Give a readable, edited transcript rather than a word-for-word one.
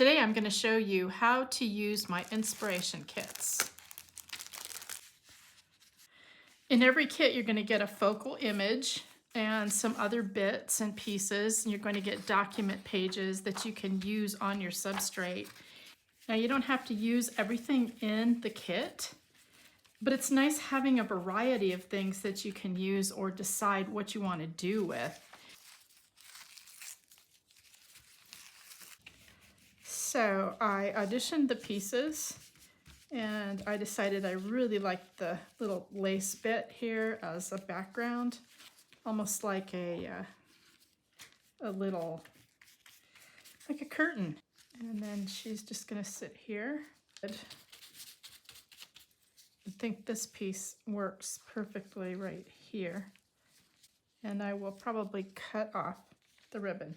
Today I'm going to show you how to use my inspiration kits. In every kit you're going to get a focal image and some other bits and pieces, and you're going to get document pages that you can use on your substrate. Now you don't have to use everything in the kit, but it's nice having a variety of things that you can use or decide what you want to do with. So I auditioned the pieces and I decided I really liked the little lace bit here as a background, almost like a little, like a curtain. And then she's just gonna sit here. I think this piece works perfectly right here. And I will probably cut off the ribbon.